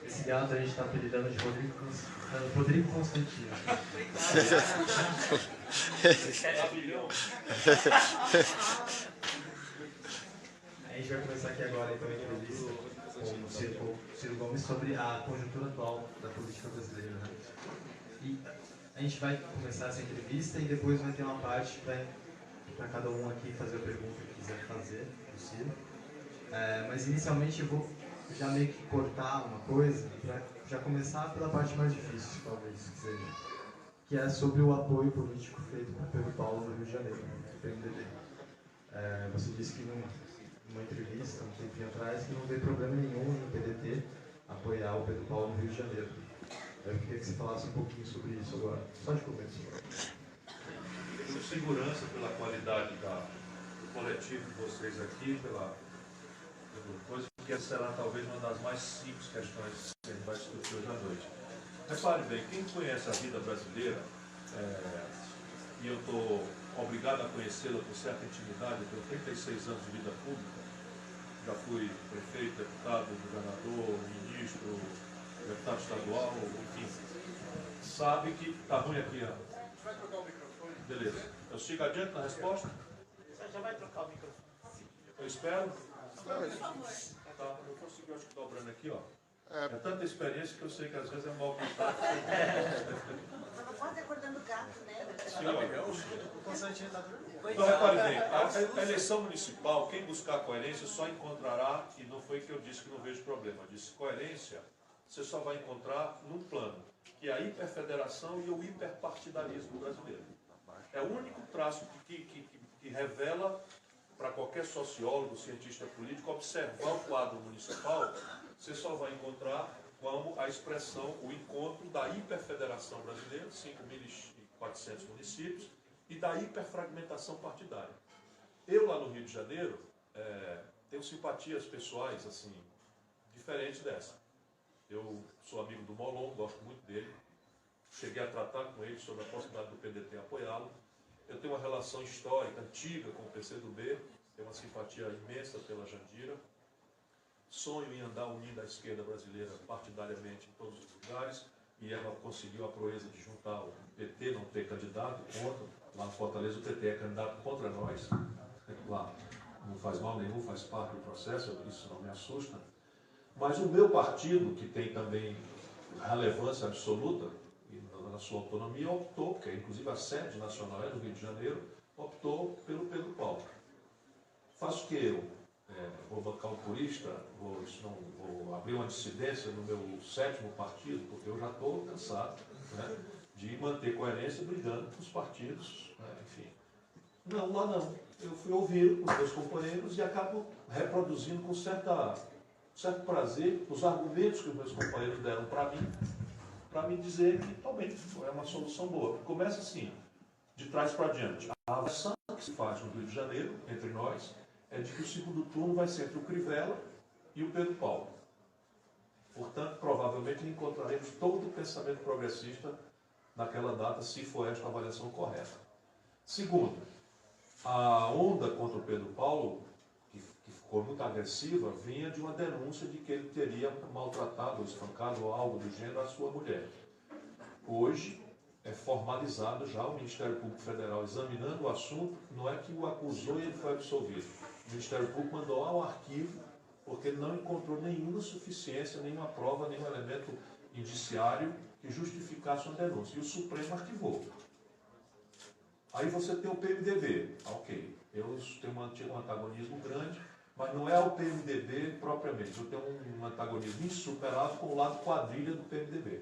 Esse gato a gente está apelidando de Rodrigo Constantino. A gente vai começar aqui agora então a entrevista com o Ciro Gomes sobre a conjuntura atual da política brasileira. Né? E a gente vai começar essa entrevista e depois vai ter uma parte para cada um aqui fazer a pergunta que quiser fazer do Ciro. Mas inicialmente eu vou já meio que cortar uma coisa para já começar pela parte mais difícil, talvez que seja, que é sobre o apoio político feito por Pedro Paulo no Rio de Janeiro, do PMDB. Você disse que numa entrevista, um tempinho atrás, que não vê problema nenhum no PDT apoiar o Pedro Paulo no Rio de Janeiro. Eu queria que você falasse um pouquinho sobre isso agora, só de começo. Tenho segurança pela qualidade do coletivo de vocês aqui, pela coisa que essa será talvez uma das mais simples questões que a gente vai discutir hoje à noite. Repare bem, quem conhece a vida brasileira, e eu estou obrigado a conhecê-la com certa intimidade, eu tenho 36 anos de vida pública, já fui prefeito, deputado, governador, ministro, deputado estadual, enfim, sabe que está ruim aqui. A gente vai trocar o microfone? Beleza. Eu sigo adiante na resposta? Você já vai trocar o microfone? Eu espero? Tá, eu vou seguir, acho que dobrando aqui, ó. É tanta experiência que eu sei que às vezes é mal contado. Estava quase acordando o gato, né? Então, repare bem, a eleição municipal, quem buscar coerência só encontrará, e não foi que eu disse que não vejo problema, eu disse coerência, você só vai encontrar num plano, que é a hiperfederação e o hiperpartidarismo brasileiro. É o único traço que revela para qualquer sociólogo, cientista político, observar o quadro municipal, você só vai encontrar como a expressão, o encontro da hiperfederação brasileira, 5.400 municípios, e da hiperfragmentação partidária. Eu, lá no Rio de Janeiro, tenho simpatias pessoais, assim, diferentes dessa. Eu sou amigo do Molon, gosto muito dele, cheguei a tratar com ele sobre a possibilidade do PDT apoiá-lo. Eu tenho uma relação histórica, antiga com o PCdoB, tenho uma simpatia imensa pela Jandira. Sonho em andar unindo a esquerda brasileira partidariamente em todos os lugares, e ela conseguiu a proeza de juntar o PT, não ter candidato contra. Lá em Fortaleza o PT é candidato contra nós. Lá não faz mal nenhum, faz parte do processo, isso não me assusta. Mas o meu partido, que tem também relevância absoluta, na sua autonomia, optou, porque inclusive a sede nacional é do Rio de Janeiro, optou pelo Pedro Paulo. Faço o que eu? Vou bancar um purista, vou abrir uma dissidência no meu 7º partido, porque eu já estou cansado, né, de manter coerência brigando com os partidos, né, enfim. Não, lá não. Eu fui ouvir os meus companheiros e acabo reproduzindo com certo prazer os argumentos que os meus companheiros deram para me dizer que realmente é uma solução boa. Começa assim, de trás para diante. A avaliação que se faz no Rio de Janeiro, entre nós, é de que o segundo turno vai ser entre o Crivella e o Pedro Paulo. Portanto, provavelmente encontraremos todo o pensamento progressista naquela data, se for esta a avaliação correta. Segundo, a onda contra o Pedro Paulo, que ficou muito agressiva, vinha de uma denúncia de que ele teria maltratado ou espancado ou algo do gênero a sua mulher. Hoje é formalizado já o Ministério Público Federal examinando o assunto, não é que o acusou e ele foi absolvido. O Ministério Público mandou ao arquivo porque ele não encontrou nenhuma suficiência, nenhuma prova, nenhum elemento indiciário que justificasse uma denúncia. E o Supremo arquivou. Aí você tem o PMDB. Ok, eu tenho um antagonismo grande, mas não é o PMDB propriamente. Eu tenho um antagonismo insuperável com o lado quadrilha do PMDB.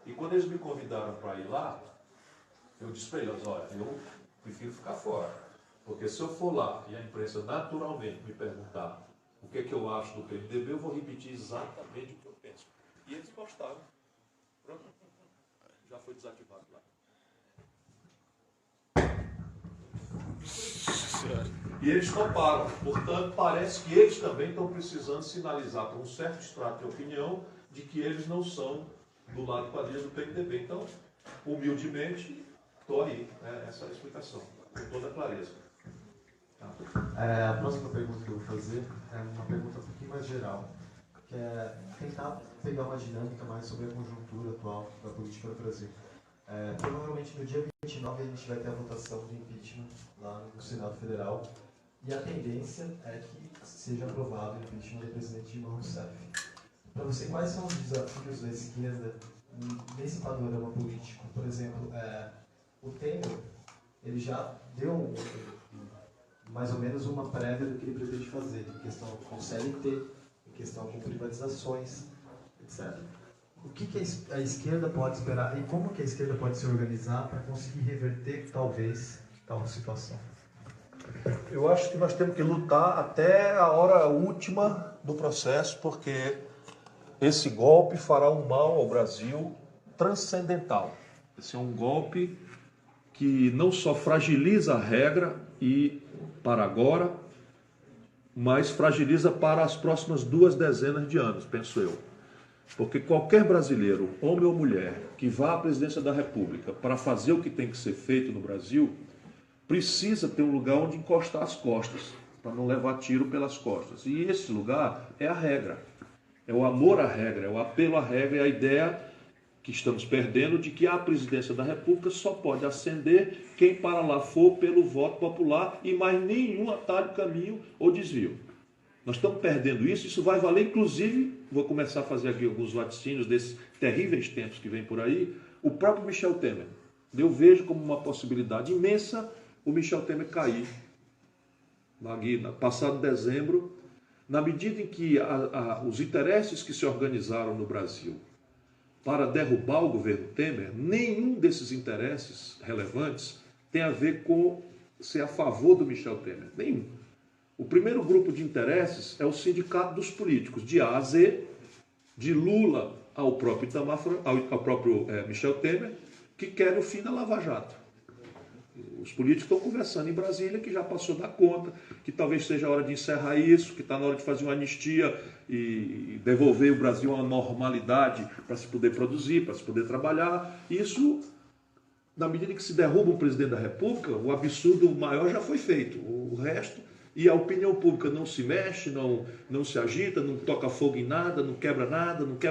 E quando eles me convidaram para ir lá, eu disse para eles, olha, eu prefiro ficar fora. Porque se eu for lá e a imprensa naturalmente me perguntar o que é que eu acho do PMDB, eu vou repetir exatamente o que eu penso. E eles gostaram. Pronto. Já foi desativado lá. E eles toparam. Portanto, parece que eles também estão precisando sinalizar para um certo extrato de opinião de que eles não são do lado quadrilha do PMDB. Então, humildemente, estou aí. Essa é a explicação, com toda clareza. A próxima pergunta que eu vou fazer é uma pergunta um pouquinho mais geral, que é tentar pegar uma dinâmica mais sobre a conjuntura atual da política no Brasil. Provavelmente no dia 29 a gente vai ter a votação de impeachment lá no Senado Federal, e a tendência é que seja aprovado o impeachment do presidente Dilma Rousseff. Para você, quais são os desafios da esquerda nesse panorama político? Por exemplo, o Temer, ele já deu mais ou menos uma prévia do que ele pretende fazer, em questão com CLT, em questão com privatizações, etc. O que a esquerda pode esperar e como que a esquerda pode se organizar para conseguir reverter, talvez, tal situação? Eu acho que nós temos que lutar até a hora última do processo, porque esse golpe fará um mal ao Brasil transcendental. Esse é um golpe que não só fragiliza a regra e para agora, mas fragiliza para as próximas 2 dezenas de anos, penso eu. Porque qualquer brasileiro, homem ou mulher, que vá à presidência da República para fazer o que tem que ser feito no Brasil, precisa ter um lugar onde encostar as costas, para não levar tiro pelas costas. E esse lugar é a regra. É o amor à regra, é o apelo à regra, é a ideia que estamos perdendo de que a presidência da República só pode ascender quem para lá for pelo voto popular e mais nenhum atalho, caminho ou desvio. Nós estamos perdendo isso, isso vai valer, inclusive, vou começar a fazer aqui alguns vaticínios desses terríveis tempos que vem por aí, o próprio Michel Temer. Eu vejo como uma possibilidade imensa o Michel Temer cair, passado dezembro, na medida em que os interesses que se organizaram no Brasil para derrubar o governo Temer, nenhum desses interesses relevantes tem a ver com ser a favor do Michel Temer. Nenhum. O primeiro grupo de interesses é o sindicato dos políticos, de A a Z, de Lula ao próprio Michel Temer, que querem o fim da Lava Jato. Os políticos estão conversando em Brasília que já passou da conta, que talvez seja a hora de encerrar isso, que está na hora de fazer uma anistia e devolver o Brasil a uma normalidade para se poder produzir, para se poder trabalhar. Isso, na medida que se derruba o presidente da República, o absurdo maior já foi feito. O resto, e a opinião pública não se mexe, não se agita, não toca fogo em nada, não quebra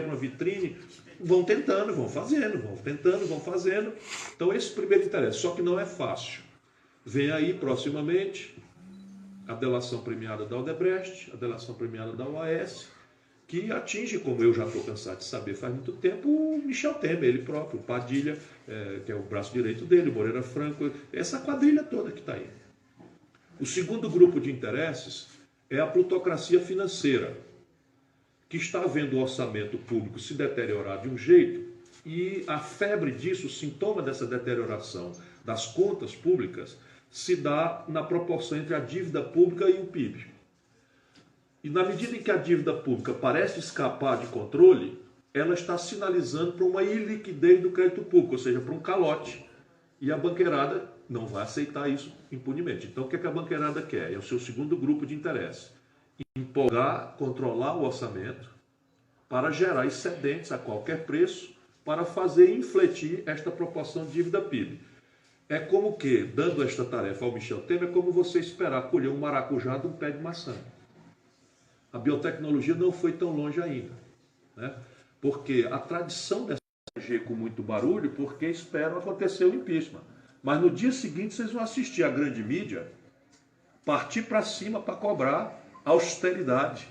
uma vitrine. Vão tentando, vão fazendo, vão tentando, vão fazendo. Então esse primeiro interesse, só que não é fácil. Vem aí proximamente a delação premiada da Odebrecht, a delação premiada da OAS, que atinge, como eu já estou cansado de saber faz muito tempo, o Michel Temer, ele próprio, o Padilha, que é o braço direito dele, o Moreira Franco, essa quadrilha toda que está aí. O segundo grupo de interesses é a plutocracia financeira, que está vendo o orçamento público se deteriorar de um jeito, e a febre disso, o sintoma dessa deterioração das contas públicas, se dá na proporção entre a dívida pública e o PIB. E na medida em que a dívida pública parece escapar de controle, ela está sinalizando para uma iliquidez do crédito público, ou seja, para um calote. E a banqueirada não vai aceitar isso impunemente. Então o que a banqueirada quer? É o seu segundo grupo de interesse. Empolgar, controlar o orçamento para gerar excedentes a qualquer preço para fazer infletir esta proporção de dívida PIB. É como que, dando esta tarefa ao Michel Temer, é como você esperar colher um maracujá de um pé de maçã. A biotecnologia não foi tão longe ainda, né? Porque a tradição dessa eleger com muito barulho, porque esperam acontecer o impeachment. Mas no dia seguinte vocês vão assistir a grande mídia partir para cima para cobrar austeridade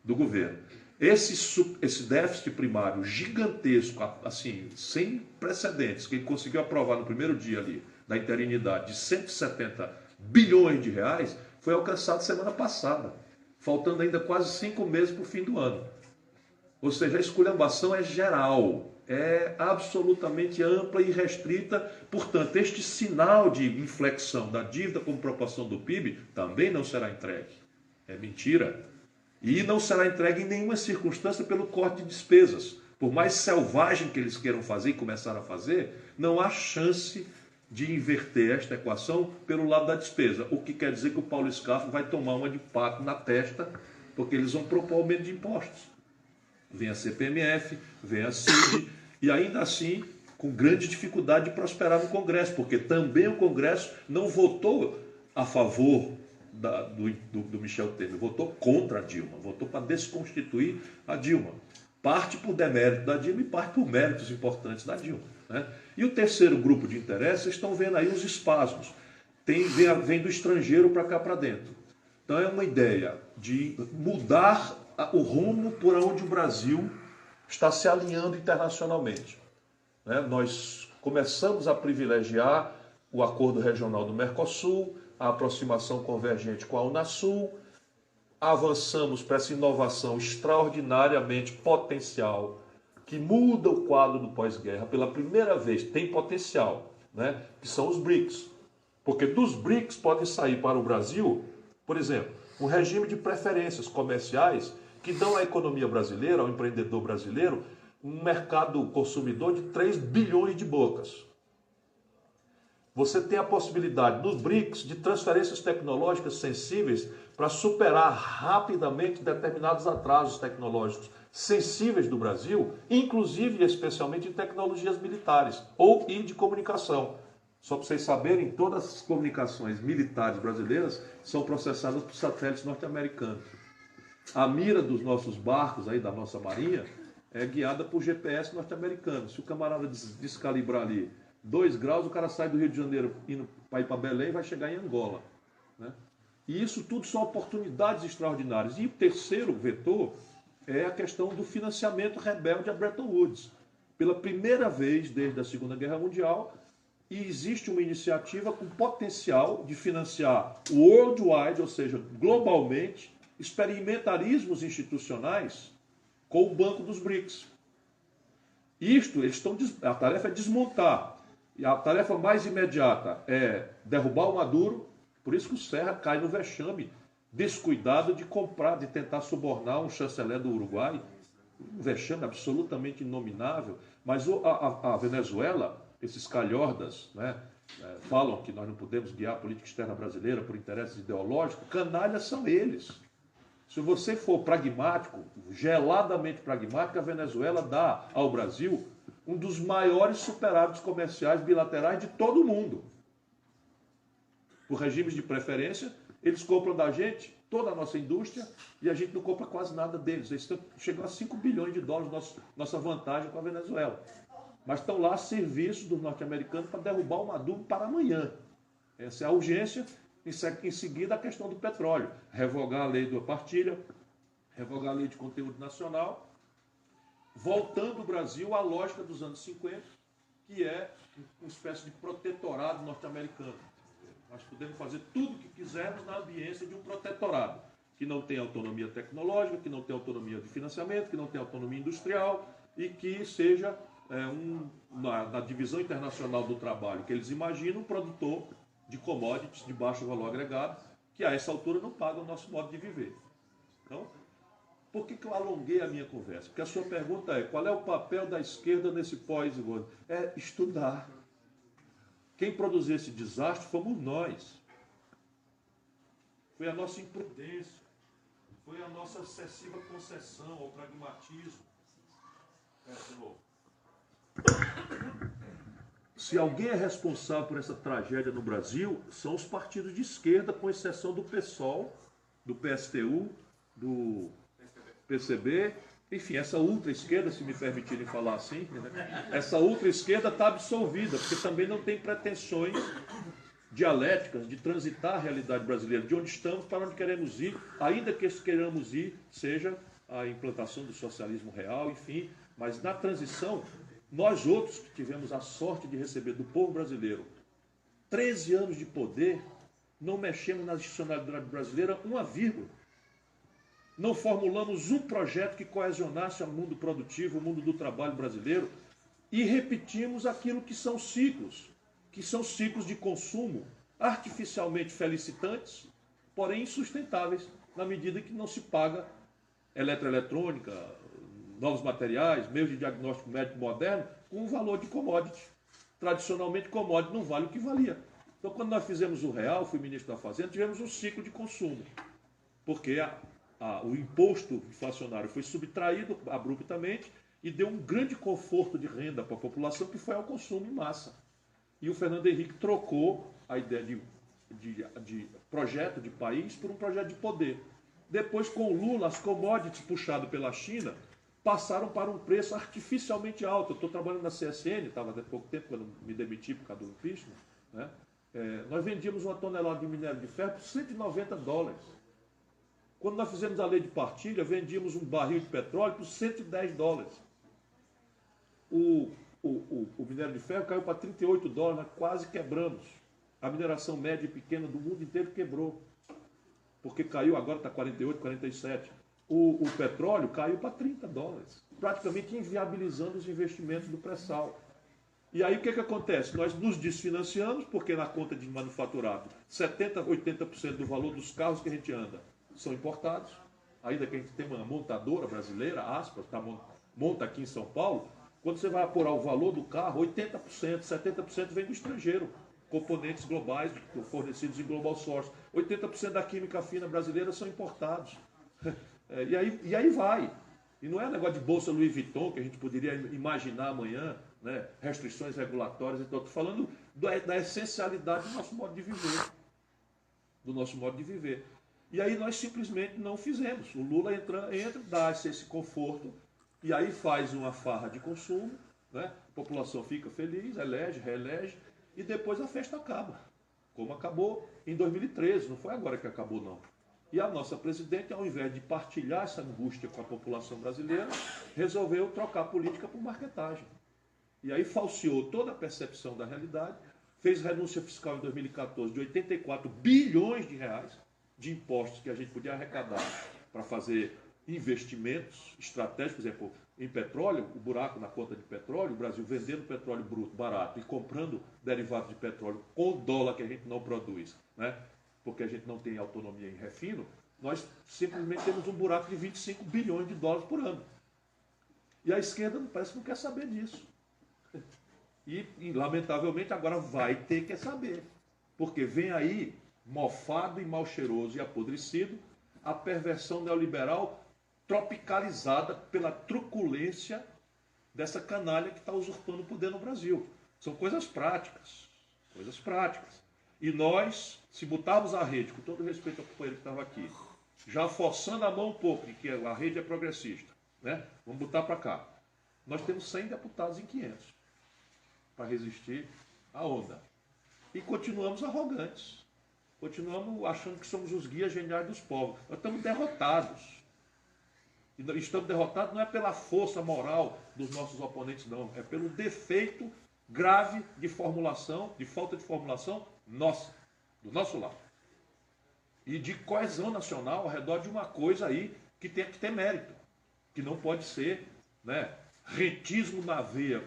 do governo. Esse déficit primário gigantesco, assim, sem precedentes, que ele conseguiu aprovar no primeiro dia ali da interinidade de 170 bilhões de reais, foi alcançado semana passada, faltando ainda quase 5 meses para o fim do ano. Ou seja, a esculhambação é geral, é absolutamente ampla e restrita. Portanto, este sinal de inflexão da dívida como proporção do PIB também não será entregue. É mentira. E não será entregue em nenhuma circunstância pelo corte de despesas. Por mais selvagem que eles queiram fazer e começar a fazer, não há chance de inverter esta equação pelo lado da despesa. O que quer dizer que o Paulo Scaff vai tomar uma de pato na testa, porque eles vão propor aumento de impostos. Vem a CPMF, vem a CID, e ainda assim com grande dificuldade de prosperar no Congresso, porque também o Congresso não votou a favor do Michel Temer, votou contra a Dilma, votou para desconstituir a Dilma. Parte por demérito da Dilma e parte por méritos importantes da Dilma, né? E o terceiro grupo de interesses, vocês estão vendo aí os espasmos. Vem do estrangeiro para cá para dentro. Então é uma ideia de mudar o rumo por onde o Brasil está se alinhando internacionalmente, né? Nós começamos a privilegiar o acordo regional do Mercosul, a aproximação convergente com a Unasul, avançamos para essa inovação extraordinariamente potencial, que muda o quadro do pós-guerra pela primeira vez, tem potencial, né? Que são os BRICS. Porque dos BRICS pode sair para o Brasil, por exemplo, um regime de preferências comerciais que dão à economia brasileira, ao empreendedor brasileiro, um mercado consumidor de 3 bilhões de bocas. Você tem a possibilidade nos BRICS de transferências tecnológicas sensíveis para superar rapidamente determinados atrasos tecnológicos sensíveis do Brasil, inclusive e especialmente em tecnologias militares e de comunicação. Só para vocês saberem, todas as comunicações militares brasileiras são processadas por satélites norte-americanos. A mira dos nossos barcos, aí da nossa marinha, é guiada por GPS norte-americano. Se o camarada descalibrar ali 2 graus, o cara sai do Rio de Janeiro indo para ir para Belém e vai chegar em Angola, né? E isso tudo são oportunidades extraordinárias. E o terceiro vetor é a questão do financiamento rebelde a Bretton Woods. Pela primeira vez desde a Segunda Guerra Mundial, e existe uma iniciativa com potencial de financiar worldwide, ou seja, globalmente, experimentarismos institucionais com o Banco dos BRICS. A tarefa é desmontar. E a tarefa mais imediata é derrubar o Maduro, por isso que o Serra cai no vexame, descuidado de tentar subornar um chanceler do Uruguai, um vexame absolutamente inominável. Mas a Venezuela, esses calhordas, né, falam que nós não podemos guiar a política externa brasileira por interesses ideológicos, canalhas são eles. Se você for pragmático, geladamente pragmático, a Venezuela dá ao Brasil um dos maiores superávites comerciais bilaterais de todo o mundo. Por regimes de preferência, eles compram da gente toda a nossa indústria e a gente não compra quase nada deles. Eles chegam a 5 bilhões de dólares, nossa vantagem com a Venezuela. Mas estão lá a serviço dos norte-americanos para derrubar o Maduro para amanhã. Essa é a urgência. Em seguida, a questão do petróleo. Revogar a lei da partilha, revogar a lei de conteúdo nacional, voltando o Brasil à lógica dos anos 50, que é uma espécie de protetorado norte-americano. Nós podemos fazer tudo o que quisermos na ambiência de um protetorado, que não tem autonomia tecnológica, que não tem autonomia de financiamento, que não tem autonomia industrial e que seja, na divisão internacional do trabalho que eles imaginam, um produtor de commodities de baixo valor agregado, que a essa altura não paga o nosso modo de viver. Então, por que eu alonguei a minha conversa? Porque a sua pergunta é, qual é o papel da esquerda nesse pós-governo? É estudar. Quem produziu esse desastre fomos nós. Foi a nossa imprudência, foi a nossa excessiva concessão ao pragmatismo. Se alguém é responsável por essa tragédia no Brasil, são os partidos de esquerda, com exceção do PSOL, do PSTU, do PCB, enfim, essa ultra-esquerda, se me permitirem falar assim, né? Essa ultra-esquerda está absolvida, porque também não tem pretensões dialéticas de transitar a realidade brasileira, de onde estamos para onde queremos ir, ainda que esse queiramos ir seja a implantação do socialismo real, enfim, mas na transição, nós outros que tivemos a sorte de receber do povo brasileiro 13 anos de poder, não mexemos na institucionalidade brasileira uma vírgula. Não formulamos um projeto que coesionasse o mundo produtivo, o mundo do trabalho brasileiro, e repetimos aquilo que são ciclos de consumo artificialmente felicitantes, porém insustentáveis, na medida que não se paga eletroeletrônica, novos materiais, meios de diagnóstico médico moderno, com um valor de commodity. Tradicionalmente, commodity não vale o que valia. Então, quando nós fizemos o real, fui ministro da Fazenda, tivemos um ciclo de consumo, porque o imposto inflacionário foi subtraído abruptamente e deu um grande conforto de renda para a população, que foi ao consumo em massa. E o Fernando Henrique trocou a ideia de de projeto de país por um projeto de poder. Depois, com o Lula, as commodities puxadas pela China passaram para um preço artificialmente alto. Eu estou trabalhando na CSN, estava há pouco tempo, quando me demiti por causa do impeachment, né? Nós vendíamos uma tonelada de minério de ferro por $190. Quando nós fizemos a lei de partilha, vendíamos um barril de petróleo por $110. O minério de ferro caiu para $38, nós quase quebramos. A mineração média e pequena do mundo inteiro quebrou. Porque caiu, agora está 48, 47. O petróleo caiu para $30, praticamente inviabilizando os investimentos do pré-sal. E aí o que acontece? Nós nos desfinanciamos, porque na conta de manufaturado, 70%, 80% do valor dos carros que a gente anda são importados. Ainda que a gente tenha uma montadora brasileira, aspas, monta aqui em São Paulo, quando você vai apurar o valor do carro, 80%, 70% vem do estrangeiro. Componentes globais fornecidos em global source. 80% da química fina brasileira são importados. E aí vai. E não é negócio de bolsa Louis Vuitton, que a gente poderia imaginar amanhã, né? Restrições regulatórias. Então, estou falando da essencialidade do nosso modo de viver. Do nosso modo de viver. E aí nós simplesmente não fizemos. O Lula entra dá esse conforto, e aí faz uma farra de consumo, né? A população fica feliz, elege, reelege, e depois a festa acaba. Como acabou em 2013, não foi agora que acabou, não. E a nossa presidente, ao invés de partilhar essa angústia com a população brasileira, resolveu trocar a política por marquetagem. E aí falseou toda a percepção da realidade, fez renúncia fiscal em 2014 de 84 bilhões de reais de impostos que a gente podia arrecadar para fazer investimentos estratégicos, por exemplo, em petróleo, o buraco na conta de petróleo, o Brasil vendendo petróleo bruto barato e comprando derivados de petróleo com dólar que a gente não produz, né? Porque a gente não tem autonomia em refino, nós simplesmente temos um buraco de 25 bilhões de dólares por ano. E a esquerda parece que não quer saber disso. E lamentavelmente agora vai ter que saber. Porque vem aí, mofado e mal cheiroso e apodrecido, a perversão neoliberal tropicalizada pela truculência dessa canalha que está usurpando o poder no Brasil. São coisas práticas. Coisas práticas. E nós, se botarmos a rede, com todo respeito ao companheiro que estava aqui, já forçando a mão um pouco, de que a rede é progressista, né? Vamos botar para cá. Nós temos 100 deputados em 500 para resistir à onda. E continuamos arrogantes. Continuamos achando que somos os guias geniais dos povos. Nós estamos derrotados. E estamos derrotados não é pela força moral dos nossos oponentes, não. É pelo defeito grave de formulação, de falta de formulação nossa, do nosso lado. E de coesão nacional ao redor de uma coisa aí que tem que ter mérito. Que não pode ser, né, rentismo na veia,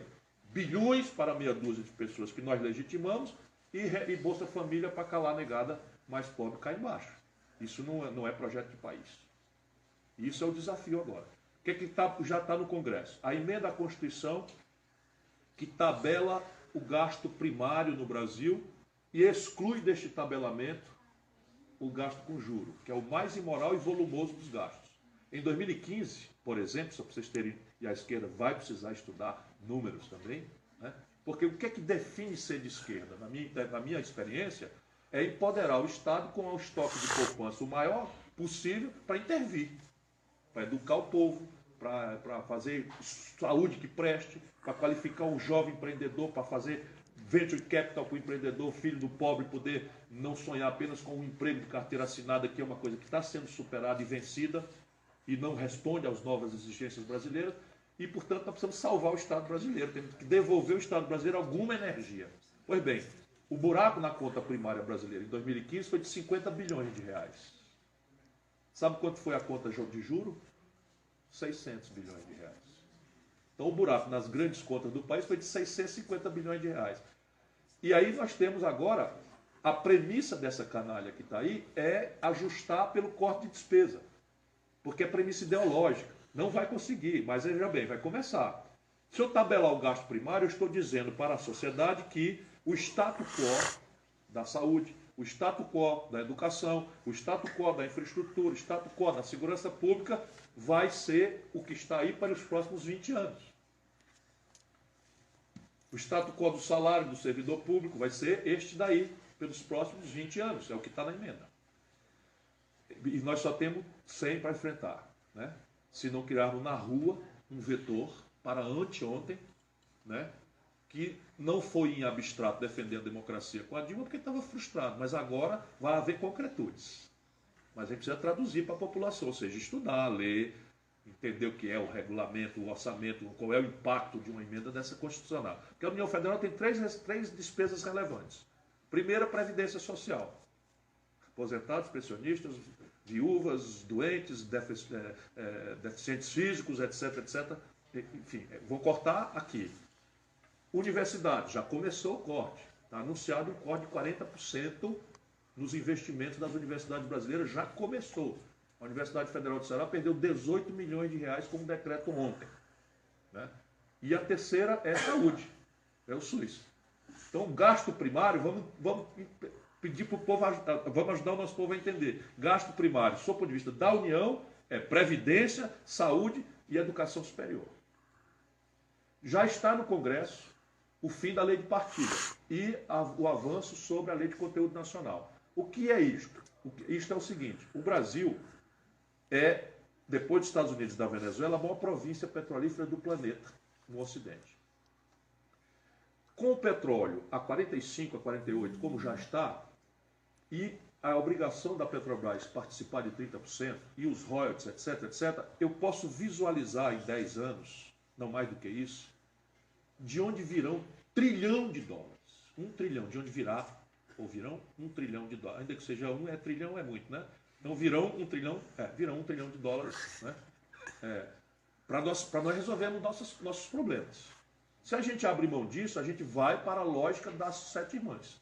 bilhões para meia dúzia de pessoas que nós legitimamos e Bolsa Família para calar a negada mais pobre cá embaixo. Isso não é projeto de país. Isso é o desafio agora. O que, já está no Congresso? A emenda à Constituição que tabela o gasto primário no Brasil e exclui deste tabelamento o gasto com juro, que é o mais imoral e volumoso dos gastos. Em 2015, por exemplo, só para vocês terem, e a esquerda vai precisar estudar números também, né? Porque o que define ser de esquerda, na minha experiência, é empoderar o Estado com um estoque de poupança o maior possível para intervir, para educar o povo, para fazer saúde que preste, para qualificar um jovem empreendedor, para fazer venture capital para o empreendedor, filho do pobre, poder não sonhar apenas com um emprego de carteira assinada, que é uma coisa que está sendo superada e vencida e não responde às novas exigências brasileiras. E, portanto, nós precisamos salvar o Estado brasileiro, temos que devolver ao Estado brasileiro alguma energia. Pois bem, o buraco na conta primária brasileira em 2015 foi de 50 bilhões de reais. Sabe quanto foi a conta de juro? 600 bilhões de reais. Então o buraco nas grandes contas do país foi de 650 bilhões de reais. E aí nós temos agora, a premissa dessa canalha que está aí é ajustar pelo corte de despesa. Porque é premissa ideológica. Não vai conseguir, mas veja bem, vai começar. Se eu tabelar o gasto primário, eu estou dizendo para a sociedade que o status quo da saúde, o status quo da educação, o status quo da infraestrutura, o status quo da segurança pública vai ser o que está aí para os próximos 20 anos. O status quo do salário do servidor público vai ser este daí. pelos próximos 20 anos, é o que está na emenda. E nós só temos 100 para enfrentar, né? Se não criarmos na rua um vetor para anteontem, né? Que não foi em abstrato defender a democracia com a Dilma porque estava frustrado, mas agora vai haver concretudes. Mas a gente precisa traduzir para a população, ou seja, estudar, ler, entender o que é o regulamento, o orçamento, qual é o impacto de uma emenda dessa constitucional. Porque a União Federal tem três despesas relevantes. Primeiro, a Previdência Social. Aposentados, pensionistas, viúvas, doentes, deficientes físicos, etc, etc. Enfim, vou cortar aqui. Universidade, já começou o corte. Está anunciado um corte de 40% nos investimentos das universidades brasileiras, já começou. A Universidade Federal do Ceará perdeu 18 milhões de reais com um decreto ontem, né? E a terceira é saúde, é o SUS. Então, o gasto primário, vamos pedir para o povo, vamos ajudar o nosso povo a entender. Gasto primário, sob o ponto de vista da União, é previdência, saúde e educação superior. Já está no Congresso o fim da lei de partido e o avanço sobre a lei de conteúdo nacional. O que é isto? Isto é o seguinte: o Brasil é, depois dos Estados Unidos e da Venezuela, a maior província petrolífera do planeta, no Ocidente. Com o petróleo a 45, a 48, como já está, e a obrigação da Petrobras participar de 30%, e os royalties, etc, etc, eu posso visualizar em 10 anos, não mais do que isso, de onde virão $1 trilhão. 1 trilhão, de onde virá, ou virão $1 trilhão. Ainda que seja trilhão é muito, né? Então virão $1 trilhão, virão $1 trilhão, né? Para nós resolvermos nossos problemas. Se a gente abrir mão disso, a gente vai para a lógica das 7 irmãs.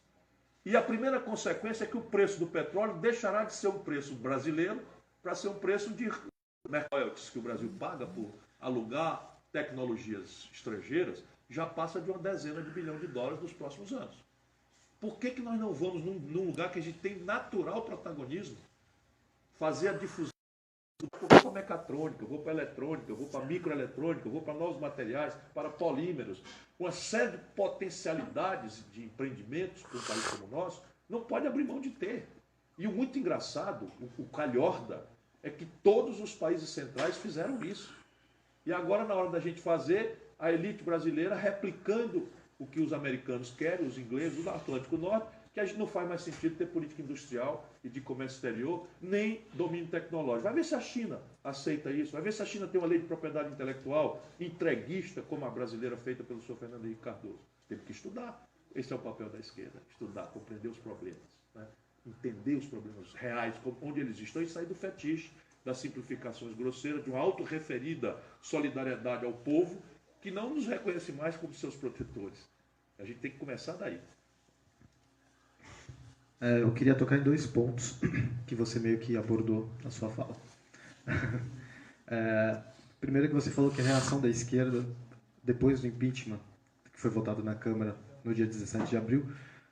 E a primeira consequência é que o preço do petróleo deixará de ser um preço brasileiro para ser um preço de royalties que o Brasil paga por alugar tecnologias estrangeiras, já passa de uma dezena de bilhão de dólares nos próximos anos. Por que nós não vamos num lugar que a gente tem natural protagonismo, fazer a difusão? Eu vou para a mecatrônica, eu vou para a eletrônica, eu vou para a microeletrônica, eu vou para novos materiais, para polímeros, uma série de potencialidades de empreendimentos para um país como o nosso, não pode abrir mão de ter. E o muito engraçado, o calhorda, é que todos os países centrais fizeram isso. E agora, na hora da gente fazer, a elite brasileira replicando o que os americanos querem, os ingleses, o Atlântico Norte, que a gente não faz mais sentido ter política industrial e de comércio exterior, nem domínio tecnológico. Vai ver se a China aceita isso, vai ver se a China tem uma lei de propriedade intelectual entreguista, como a brasileira feita pelo senhor Fernando Henrique Cardoso. Teve que estudar. Esse é o papel da esquerda, estudar, compreender os problemas, né? Entender os problemas reais, onde eles estão, e sair do fetiche das simplificações grosseiras, de uma autorreferida solidariedade ao povo, que não nos reconhece mais como seus protetores. A gente tem que começar daí. Eu queria tocar em 2 pontos que você meio que abordou na sua fala. Primeiro, que você falou que a reação da esquerda, depois do impeachment, que foi votado na Câmara no dia 17 de abril,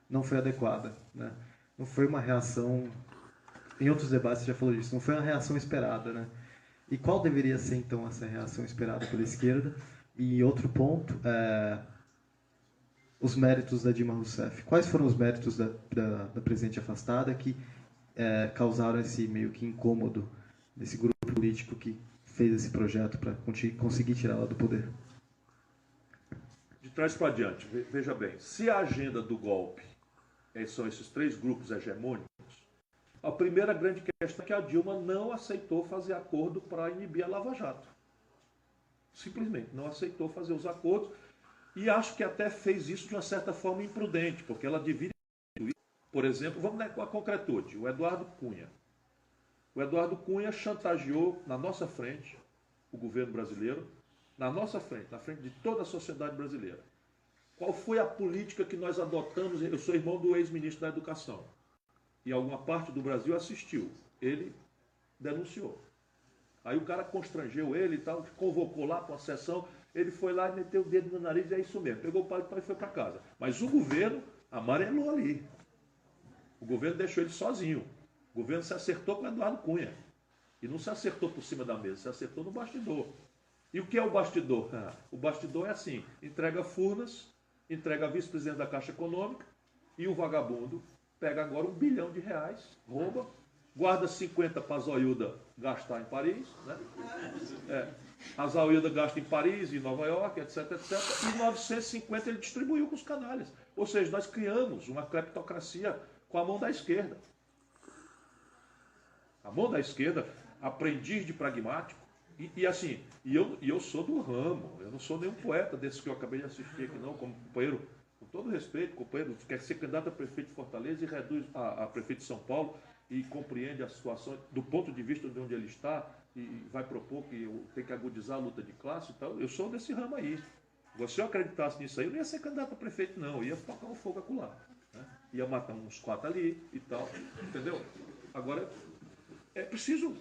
não foi adequada, né? Não foi uma reação, em outros debates você já falou disso, não foi uma reação esperada, né? E qual deveria ser, então, essa reação esperada pela esquerda? E outro ponto, os méritos da Dilma Rousseff. Quais foram os méritos da presidente afastada que causaram esse meio que incômodo desse grupo político que fez esse projeto para conseguir tirá-la do poder? De trás para diante, veja bem, se a agenda do golpe são esses 3 grupos hegemônicos, a primeira grande questão é que a Dilma não aceitou fazer acordo para inibir a Lava Jato. Simplesmente não aceitou fazer os acordos, e acho que até fez isso de uma certa forma imprudente, porque ela divide, por exemplo, vamos dar com a concretude, o Eduardo Cunha. O Eduardo Cunha chantageou na nossa frente o governo brasileiro, na nossa frente, na frente de toda a sociedade brasileira. Qual foi a política que nós adotamos? Eu sou irmão do ex-ministro da Educação, e alguma parte do Brasil assistiu. Ele denunciou. Aí o cara constrangeu ele e tal, convocou lá para uma sessão, ele foi lá e meteu o dedo no nariz e é isso mesmo. Pegou o paletó e foi para casa. Mas o governo amarelou ali. O governo deixou ele sozinho. O governo se acertou com o Eduardo Cunha. E não se acertou por cima da mesa, se acertou no bastidor. E o que é o bastidor? O bastidor é assim, entrega Furnas, entrega a vice-presidente da Caixa Econômica, e o vagabundo pega agora R$1 bilhão, rouba, guarda 50 para a Zoiuda gastar em Paris, né? A Zoiuda gasta em Paris, em Nova York, etc, etc. E 950 ele distribuiu com os canalhas. Ou seja, nós criamos uma cleptocracia com a mão da esquerda. A mão da esquerda, aprendiz de pragmático. E eu sou do ramo, eu não sou nenhum poeta desses que eu acabei de assistir aqui, não, como companheiro, com todo respeito, companheiro, quer ser candidato a prefeito de Fortaleza e reduz a prefeito de São Paulo e compreende a situação do ponto de vista de onde ele está e vai propor que eu tenho que agudizar a luta de classe e tal. Eu sou desse ramo aí. Se eu acreditasse nisso aí, eu não ia ser candidato a prefeito, não, eu ia tocar um fogo acolá, né? Ia matar uns 4 ali e tal, entendeu? Agora, é preciso,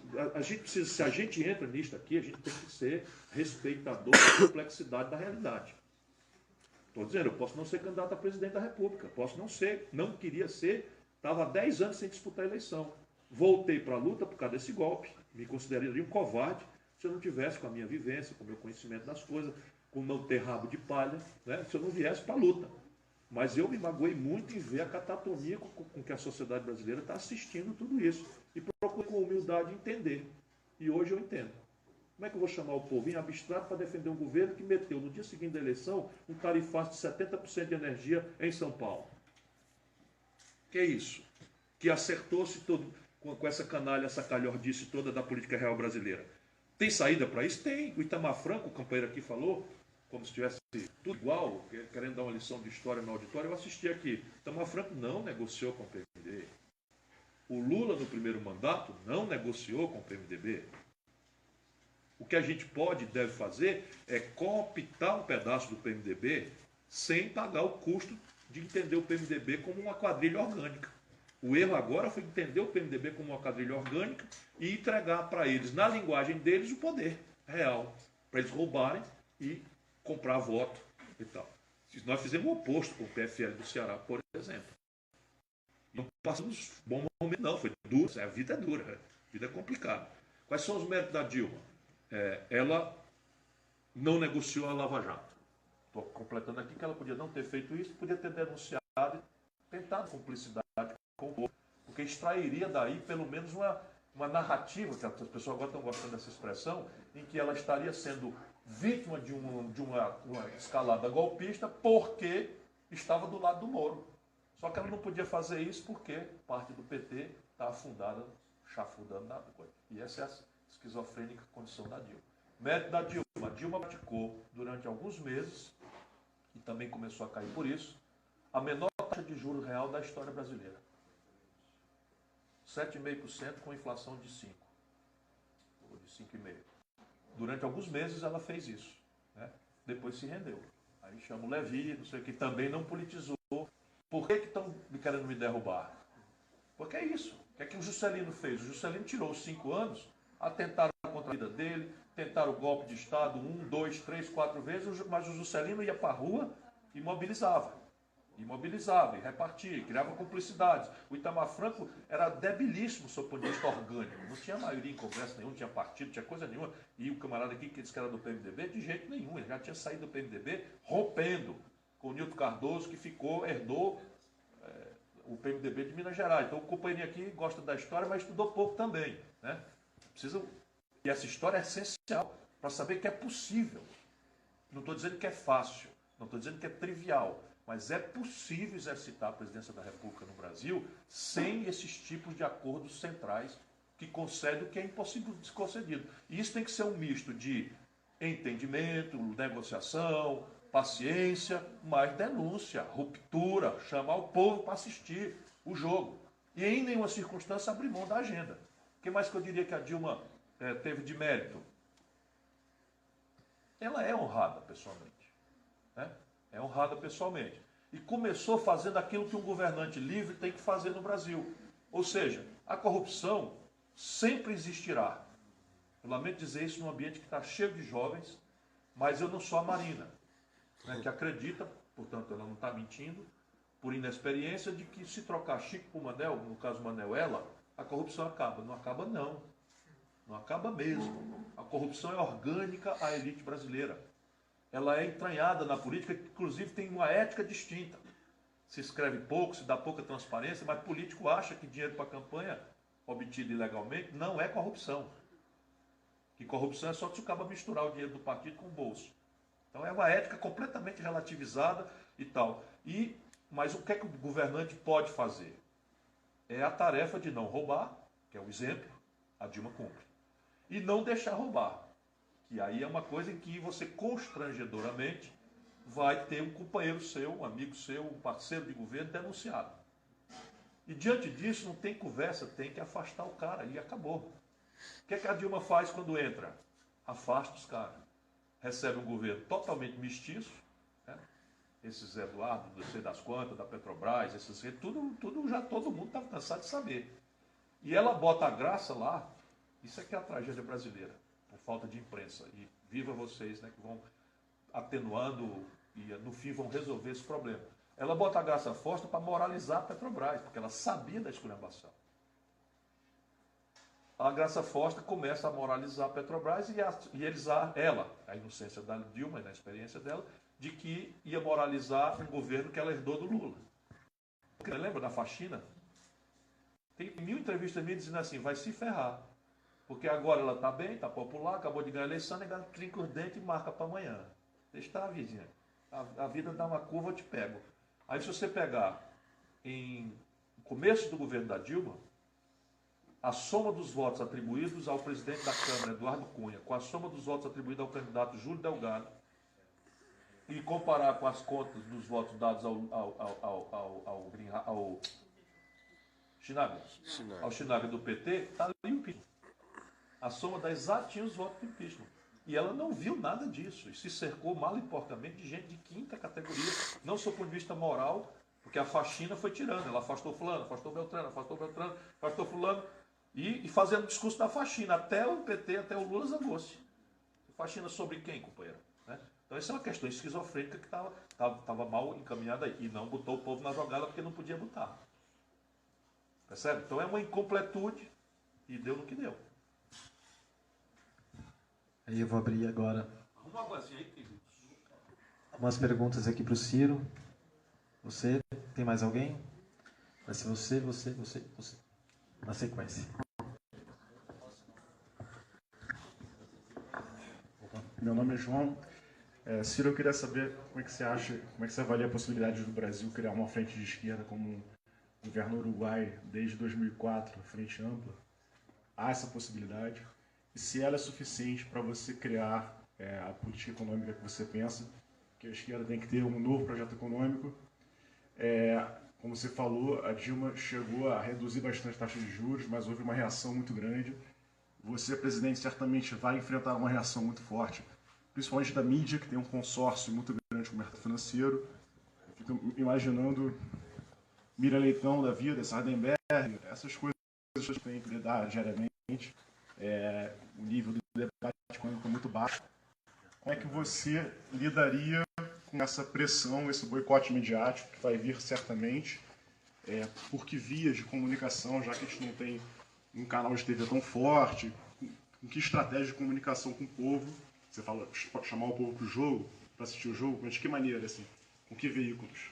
se a gente entra nisto aqui, a gente tem que ser respeitador da complexidade da realidade. Estou dizendo, eu posso não ser candidato a presidente da República, posso não ser, não queria ser, estava há 10 anos sem disputar a eleição. Voltei para a luta por causa desse golpe, me consideraria um covarde se eu não tivesse com a minha vivência, com o meu conhecimento das coisas, com não ter rabo de palha, né, se eu não viesse para a luta. Mas eu me magoei muito em ver a catatonia com que a sociedade brasileira está assistindo tudo isso. E procuro com humildade entender. E hoje eu entendo. Como é que eu vou chamar o povo em abstrato para defender um governo que meteu no dia seguinte da eleição um tarifaço de 70% de energia em São Paulo? Que é isso? Que acertou-se todo com essa canalha, essa calhordice toda da política real brasileira. Tem saída para isso? Tem. O Itamar Franco, o companheiro aqui falou, como se tivesse tudo igual, querendo dar uma lição de história no auditório, eu assisti aqui. Itamar Franco não negociou com o PMDB. O Lula, no primeiro mandato, não negociou com o PMDB. O que a gente pode e deve fazer é cooptar um pedaço do PMDB sem pagar o custo de entender o PMDB como uma quadrilha orgânica. O erro agora foi entender o PMDB como uma quadrilha orgânica e entregar para eles, na linguagem deles, o poder real, para eles roubarem e comprar voto e tal. Nós fizemos o oposto com o PFL do Ceará, por exemplo. Não passamos bom momento, não. Foi duro. A vida é dura. A vida é complicada. Quais são os méritos da Dilma? Ela não negociou a Lava Jato. Estou completando aqui que ela podia não ter feito isso, podia ter denunciado e tentado cumplicidade com o povo, porque extrairia daí pelo menos uma narrativa, que as pessoas agora estão gostando dessa expressão, em que ela estaria sendo vítima de uma escalada golpista porque estava do lado do Moro. Só que ela não podia fazer isso porque parte do PT está afundada, chafurdando na coisa. E essa é a esquizofrênica condição da Dilma. Mérito da Dilma. A Dilma praticou durante alguns meses, e também começou a cair por isso, a menor taxa de juros real da história brasileira. 7,5% com inflação de 5%, ou de 5,5%. Durante alguns meses ela fez isso, né? Depois se rendeu. Aí chama o Levi, não sei o que, também não politizou. Por que estão querendo me derrubar? Porque é isso. O que o Juscelino fez? O Juscelino tirou os 5 anos, atentaram contra a vida dele, tentaram o golpe de Estado 1, 2, 3, 4 vezes, mas o Juscelino ia para a rua e mobilizava. E repartia, criava cumplicidades. O Itamar Franco era debilíssimo sob o ponto de vista orgânico. Não tinha maioria em congresso nenhum, não tinha partido, não tinha coisa nenhuma. E o camarada aqui que disse que era do PMDB, de jeito nenhum. Ele já tinha saído do PMDB rompendo com o Nilton Cardoso, que herdou o PMDB de Minas Gerais. Então o companheirinho aqui gosta da história, mas estudou pouco também, né? E essa história é essencial para saber que é possível. Não estou dizendo que é fácil, não estou dizendo que é trivial, mas é possível exercitar a presidência da República no Brasil sem esses tipos de acordos centrais que concedem o que é impossível de ser concedido. E isso tem que ser um misto de entendimento, negociação, paciência, mas denúncia, ruptura, chamar o povo para assistir o jogo. E em nenhuma circunstância abrir mão da agenda. O que mais que eu diria que a Dilma teve de mérito? Ela é honrada pessoalmente, né? É honrada pessoalmente. E começou fazendo aquilo que um governante livre tem que fazer no Brasil. Ou seja, a corrupção sempre existirá. Eu lamento dizer isso num ambiente que está cheio de jovens, mas eu não sou a Marina, né, que acredita, portanto ela não está mentindo, por inexperiência, de que se trocar Chico por Manel, no caso Manel ela, a corrupção acaba. Não acaba não. Não acaba mesmo. A corrupção é orgânica à elite brasileira. Ela é entranhada na política, que inclusive tem uma ética distinta. se escreve pouco, se dá pouca transparência, mas político acha que dinheiro para campanha obtido ilegalmente não é corrupção. Que corrupção é só se o cara misturar o dinheiro do partido com o bolso. Então é uma ética completamente relativizada e tal. Mas o que é que o governante pode fazer? É a tarefa de não roubar, que é o exemplo, a Dilma cumpre. E não deixar roubar, que aí é uma coisa em que você constrangedoramente vai ter um companheiro seu, um amigo seu, um parceiro de governo denunciado. E diante disso não tem conversa, tem que afastar o cara e acabou. O que é que a Dilma faz quando entra? Afasta os caras. Recebe um governo totalmente mestiço, né? Esses Eduardo, não sei das quantas, da Petrobras, tudo já todo mundo está cansado de saber. E ela bota a graça lá, isso é que é a tragédia brasileira, por falta de imprensa. E viva vocês, né, que vão atenuando e no fim vão resolver esse problema. Ela bota a graça forte para moralizar a Petrobras, porque ela sabia da esculhambação. A Graça Foster começa a moralizar a Petrobras ela, a inocência da Dilma e na experiência dela, de que ia moralizar um governo que ela herdou do Lula. Você lembra da faxina? Tem 1000 entrevistas minhas dizendo assim, vai se ferrar. Porque agora ela está bem, está popular, acabou de ganhar a eleição, negado trinca os dentes e marca para amanhã. Deixa estar, vizinha. A vida dá uma curva, eu te pego. Aí se você pegar no começo do governo da Dilma, a soma dos votos atribuídos ao presidente da Câmara, Eduardo Cunha, com a soma dos votos atribuídos ao candidato Júlio Delgado, e comparar com as contas dos votos dados ao Chinaga do PT, está ali o impeachment. A soma dá exatinho os votos do impeachment. E ela não viu nada disso. E se cercou mal e porcamente de gente de quinta categoria, não só do ponto de vista moral, porque a faxina foi tirando. Ela afastou fulano, afastou Beltrano, afastou fulano. E fazendo o discurso da faxina, até o PT, até o Lula zangou-se. Faxina sobre quem, companheiro? Né? Então essa é uma questão esquizofrênica que estava mal encaminhada aí. E não botou o povo na jogada porque não podia botar. Percebe? Então é uma incompletude e deu no que deu. Aí eu vou abrir agora Arruma uma aguazinha aí, querido. umas perguntas aqui para o Ciro. Você, tem mais alguém? Vai ser você. Na sequência. Meu nome é João. Ciro, eu queria saber como é que você acha, como é que você avalia a possibilidade do Brasil criar uma frente de esquerda como governo Uruguai desde 2004, frente ampla? Há essa possibilidade? E se ela é suficiente para você criar a política econômica que você pensa, que a esquerda tem que ter um novo projeto econômico. Como você falou, a Dilma chegou a reduzir bastante a taxa de juros, mas houve uma reação muito grande. Você, presidente, certamente vai enfrentar uma reação muito forte, principalmente da mídia, que tem um consórcio muito grande com o mercado financeiro. Eu fico imaginando Mira Leitão da vida, Sardenberg, essas coisas que tem que lidar diariamente. O nível do debate econômico é muito baixo. Como é que você lidaria com essa pressão, esse boicote midiático que vai vir certamente? Por que vias de comunicação, já que a gente não tem um canal de TV tão forte? Com que estratégia de comunicação com o povo? Você fala chamar o povo para o jogo, para assistir o jogo, mas de que maneira, assim? Com que veículos?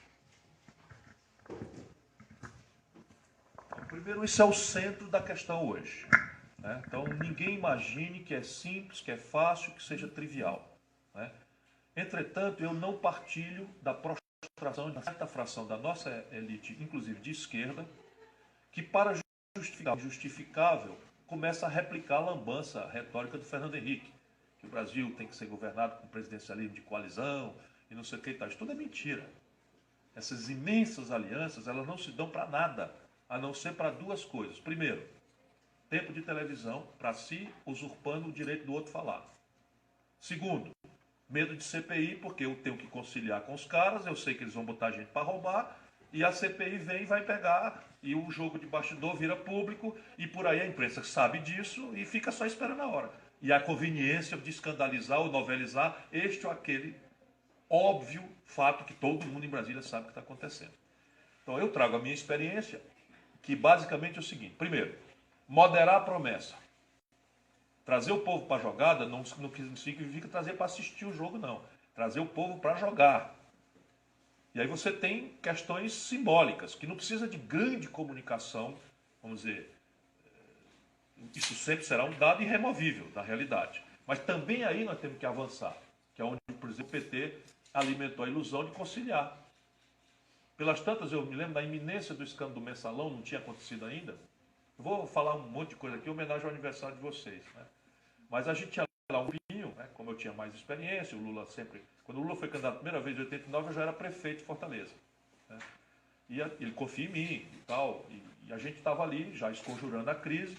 Primeiro, isso é o centro da questão hoje. Né? Então, ninguém imagine que é simples, que é fácil, que seja trivial. Né? Entretanto, eu não partilho da prostração de uma certa fração da nossa elite, inclusive de esquerda, que para justificar o justificável começa a replicar a lambança retórica do Fernando Henrique, que o Brasil tem que ser governado com presidencialismo de coalizão e não sei o que e tal. Isso tudo é mentira. Essas imensas alianças, elas não se dão para nada, a não ser para duas coisas. Primeiro, tempo de televisão para si, usurpando o direito do outro falar. Segundo, medo de CPI, porque eu tenho que conciliar com os caras, eu sei que eles vão botar gente para roubar, e a CPI vem e vai pegar, e o jogo de bastidor vira público, e por aí a imprensa sabe disso e fica só esperando a hora. E a conveniência de escandalizar ou novelizar este ou aquele óbvio fato que todo mundo em Brasília sabe que está acontecendo. Então eu trago a minha experiência, que basicamente é o seguinte. Primeiro, moderar a promessa. Trazer o povo para a jogada não significa trazer para assistir o jogo, não. Trazer o povo para jogar. E aí você tem questões simbólicas, que não precisa de grande comunicação, vamos dizer. Isso sempre será um dado irremovível da realidade. Mas também aí nós temos que avançar, que é onde, por exemplo, o PT alimentou a ilusão de conciliar. Pelas tantas, eu me lembro da iminência do escândalo do Mensalão, não tinha acontecido ainda. Eu vou falar um monte de coisa aqui, em homenagem ao aniversário de vocês, né? Mas a gente tinha lá um grupinho, né? Como eu tinha mais experiência, o Lula sempre... Quando o Lula foi candidato a primeira vez em 89, eu já era prefeito de Fortaleza, né? E ele confia em mim e tal, e a gente estava ali, já esconjurando a crise.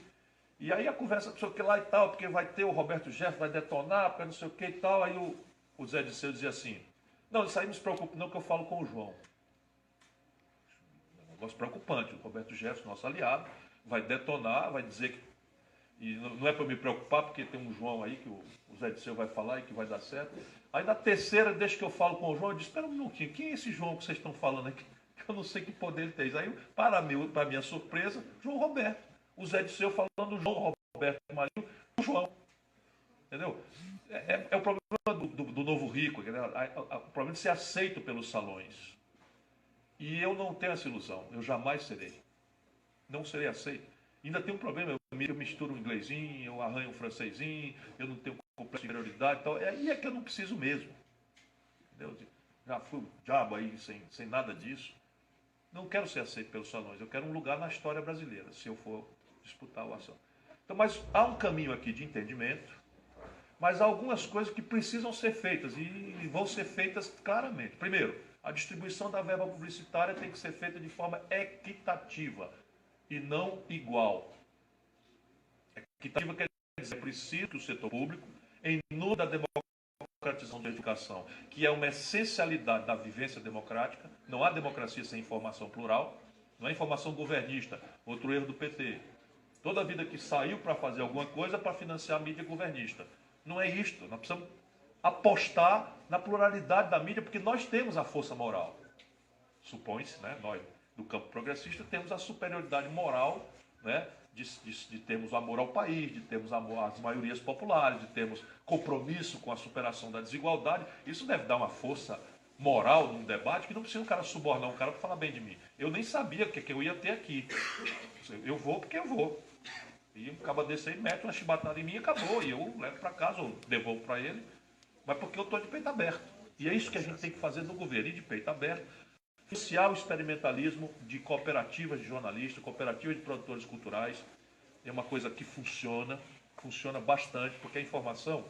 E aí a conversa, não sei o que lá e tal, porque vai ter o Roberto Jefferson, vai detonar, porque não sei o que e tal. Aí o Zé Disseu dizia assim, não, isso aí não se preocupe não, que eu falo com o João. É um negócio preocupante, o Roberto Jefferson, nosso aliado, vai detonar, vai dizer que... E não é para eu me preocupar, porque tem um João aí que o Zé Disseu vai falar e que vai dar certo. Aí na terceira, desde que eu falo com o João, eu disse, espera um minutinho, quem é esse João que vocês estão falando aqui? Eu não sei que poder ele tem. Aí, para minha surpresa, João Roberto. O Zé Disseu falando do João Roberto Marinho, o João. Entendeu? É o problema do novo rico, o problema de ser aceito pelos salões. E eu não tenho essa ilusão, eu jamais serei. Não serei aceito. Ainda tem um problema, eu misturo um inglesinho, eu arranho um francesinho, eu não tenho complexo de inferioridade e tal. Aí é que eu não preciso mesmo. Entendeu? Já fui o diabo aí sem nada disso. Não quero ser aceito pelos salões, eu quero um lugar na história brasileira, se eu for disputar o ação. Então, mas há um caminho aqui de entendimento, mas há algumas coisas que precisam ser feitas e vão ser feitas claramente. Primeiro, a distribuição da verba publicitária tem que ser feita de forma equitativa e não igual. Equitativa quer dizer, é preciso que o setor público, em nome da democratização da educação, que é uma essencialidade da vivência democrática, não há democracia sem informação plural, não é informação governista, outro erro do PT. Toda a vida que saiu para fazer alguma coisa para financiar a mídia governista. Não é isto, nós precisamos apostar na pluralidade da mídia, porque nós temos a força moral. Supõe-se, né, nós do campo progressista temos a superioridade moral, né, de termos o amor ao país, de termos amor às maiorias populares, de termos compromisso com a superação da desigualdade. Isso deve dar uma força moral num debate que não precisa um cara subornar um cara para falar bem de mim. Eu nem sabia o que eu ia ter aqui. Eu vou porque eu vou. E um cabo desse aí mete uma chibatada em mim e acabou. E eu levo para casa ou devolvo para ele, mas porque eu estou de peito aberto. E é isso que a gente tem que fazer no governo, ir de peito aberto. Iniciar o experimentalismo de cooperativas de jornalistas, cooperativas de produtores culturais. É uma coisa que funciona bastante, porque a informação,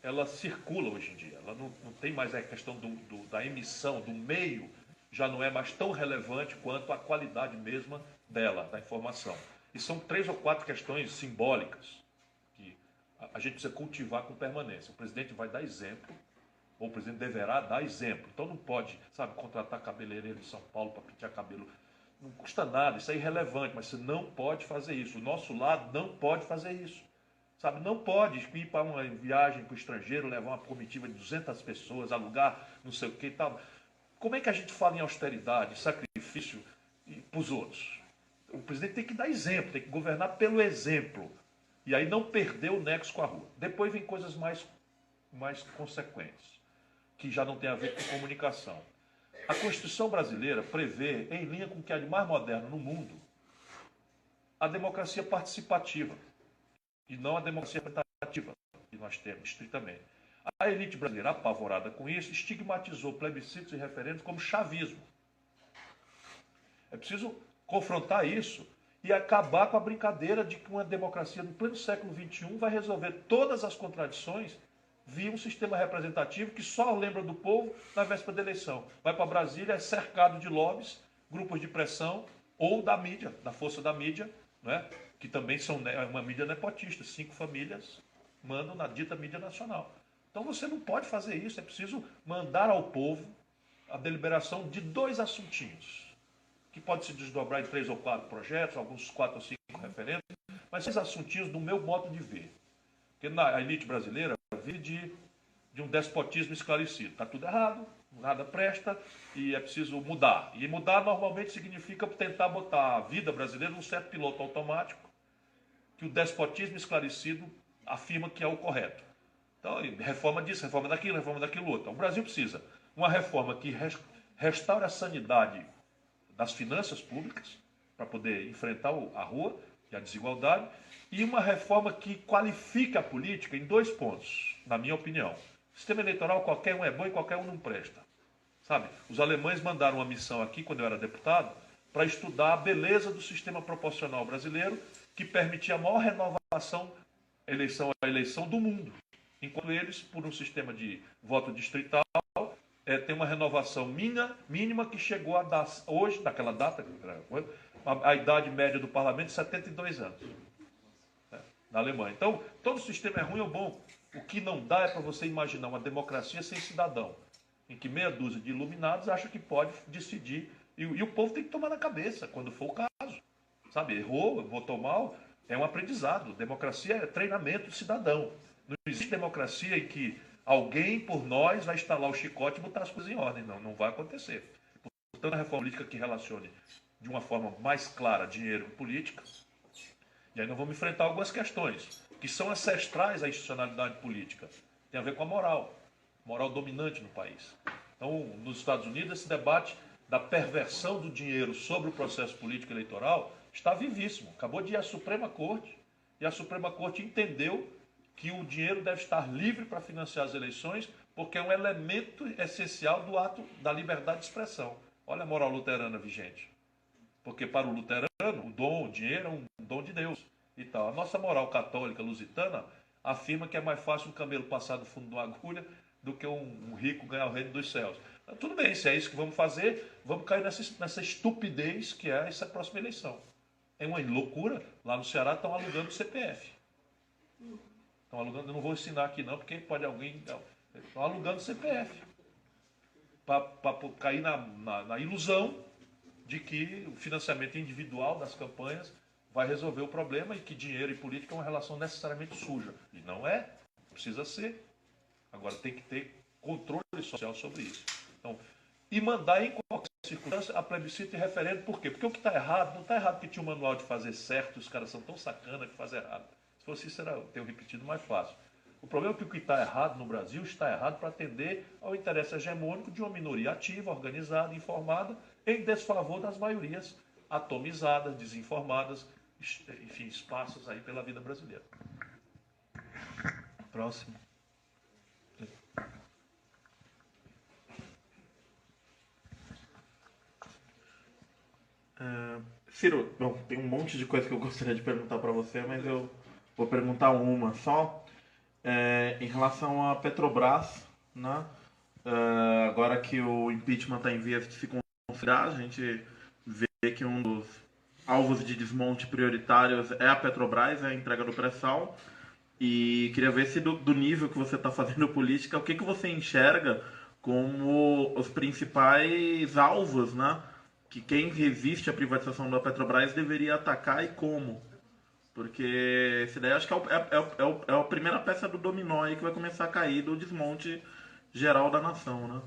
ela circula hoje em dia. Ela não tem mais a questão da emissão, do meio, já não é mais tão relevante quanto a qualidade mesma dela, da informação. E são 3 ou 4 questões simbólicas que a gente precisa cultivar com permanência. O presidente vai dar exemplo, ou o presidente deverá dar exemplo. Então não pode, sabe, contratar cabeleireiro em São Paulo para pentear cabelo. Não custa nada, isso é irrelevante, mas você não pode fazer isso. O nosso lado não pode fazer isso. Sabe, não pode ir para uma viagem para o estrangeiro, levar uma comitiva de 200 pessoas, alugar não sei o que e tal. Como é que a gente fala em austeridade, sacrifício para os outros? O presidente tem que dar exemplo, tem que governar pelo exemplo. E aí não perder o nexo com a rua. Depois vem coisas mais consequentes, que já não tem a ver com comunicação. A Constituição brasileira prevê, em linha com o que há de mais moderno no mundo, a democracia participativa e não a democracia representativa que nós temos estritamente. A elite brasileira, apavorada com isso, estigmatizou plebiscitos e referendos como chavismo. É preciso confrontar isso e acabar com a brincadeira de que uma democracia no pleno século XXI vai resolver todas as contradições via um sistema representativo que só lembra do povo na véspera da eleição. Vai para Brasília, é cercado de lobbies, grupos de pressão ou da mídia, da força da mídia, né? Que também são uma mídia nepotista. 5 famílias mandam na dita mídia nacional. Então você não pode fazer isso, é preciso mandar ao povo a deliberação de 2 assuntinhos, que pode se desdobrar em 3 ou 4 projetos, alguns 4 ou 5 referendos, mas esses assuntinhos do meu modo de ver. Porque a elite brasileira vive de um despotismo esclarecido. Está tudo errado, nada presta e é preciso mudar. E mudar normalmente significa tentar botar a vida brasileira num certo piloto automático que o despotismo esclarecido afirma que é o correto. Então, reforma disso, reforma daquilo outro. Então, o Brasil precisa uma reforma que restaure a sanidade das finanças públicas, para poder enfrentar a rua e a desigualdade, e uma reforma que qualifique a política em 2 pontos, na minha opinião. Sistema eleitoral, qualquer um é bom e qualquer um não presta. Sabe? Os alemães mandaram uma missão aqui, quando eu era deputado, para estudar a beleza do sistema proporcional brasileiro, que permitia a maior renovação eleição a eleição do mundo. Enquanto eles, por um sistema de voto distrital, tem uma renovação mínima que chegou a dar, hoje, naquela data, a idade média do parlamento de 72 anos. Na Alemanha. Então, todo sistema é ruim ou bom. O que não dá é para você imaginar uma democracia sem cidadão, em que meia dúzia de iluminados acha que pode decidir, e o povo tem que tomar na cabeça, quando for o caso. Sabe, errou, votou mal, é um aprendizado. Democracia é treinamento de cidadão. Não existe democracia em que alguém por nós vai instalar o chicote e botar as coisas em ordem. Não, não vai acontecer. Portanto, a reforma política que relacione de uma forma mais clara dinheiro e política. E aí nós vamos enfrentar algumas questões que são ancestrais à institucionalidade política. Tem a ver com a moral dominante no país. Então, nos Estados Unidos, esse debate da perversão do dinheiro sobre o processo político eleitoral está vivíssimo. Acabou de ir à Suprema Corte, e a Suprema Corte entendeu que o dinheiro deve estar livre para financiar as eleições, porque é um elemento essencial do ato da liberdade de expressão. Olha a moral luterana vigente. Porque para o luterano, o dinheiro é um dom de Deus. E tal. A nossa moral católica lusitana afirma que é mais fácil um camelo passar do fundo de uma agulha do que um rico ganhar o reino dos céus. Então, tudo bem, se é isso que vamos fazer, vamos cair nessa estupidez que é essa próxima eleição. É uma loucura. Lá no Ceará estão alugando o CPF. Estão alugando, eu não vou ensinar aqui não, porque pode alguém... Estão alugando o CPF. Para cair na ilusão de que o financiamento individual das campanhas vai resolver o problema e que dinheiro e política é uma relação necessariamente suja. E não é. Precisa ser. Agora tem que ter controle social sobre isso. Então, e mandar em qualquer circunstância a plebiscito e referendo. Por quê? Porque o que está errado, não está errado porque tinha um manual de fazer certo, os caras são tão sacana que fazem errado. Se fosse isso, eu tenho repetido mais fácil. O problema é que o que está errado no Brasil está errado para atender ao interesse hegemônico de uma minoria ativa, organizada, informada, em desfavor das maiorias atomizadas, desinformadas, enfim, espaços aí pela vida brasileira. Próximo. Ciro, bom, tem um monte de coisa que eu gostaria de perguntar para você, mas eu vou perguntar uma só. Em relação à Petrobras, né? Agora que o impeachment está em vias de se configurar, a gente vê que um dos alvos de desmonte prioritários é a Petrobras, é a entrega do pré-sal. E queria ver se do nível que você está fazendo política, o que você enxerga como os principais alvos, né? Que quem resiste à privatização da Petrobras deveria atacar e como. Porque essa daí acho que é a primeira peça do dominó aí que vai começar a cair do desmonte geral da nação, né?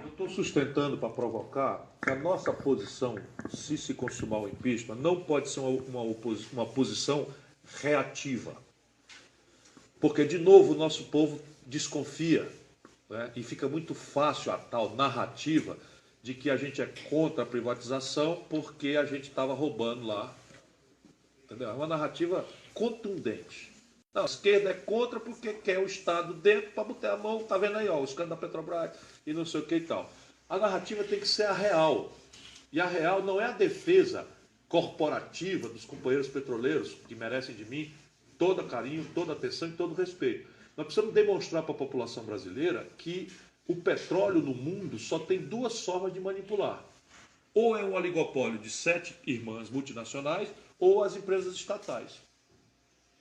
Eu estou sustentando para provocar que a nossa posição, se consumar o impeachment, não pode ser uma posição reativa. Porque, de novo, o nosso povo desconfia, né? E fica muito fácil a tal narrativa de que a gente é contra a privatização porque a gente estava roubando lá. Entendeu? É uma narrativa contundente. Não, a esquerda é contra porque quer o Estado dentro para botar a mão, tá vendo aí, ó, o escândalo da Petrobras e não sei o que e tal. A narrativa tem que ser a real. E a real não é a defesa corporativa dos companheiros petroleiros, que merecem de mim todo carinho, toda atenção e todo respeito. Nós precisamos demonstrar para a população brasileira que o petróleo no mundo só tem 2 formas de manipular. Ou é um oligopólio de 7 irmãs multinacionais, ou as empresas estatais.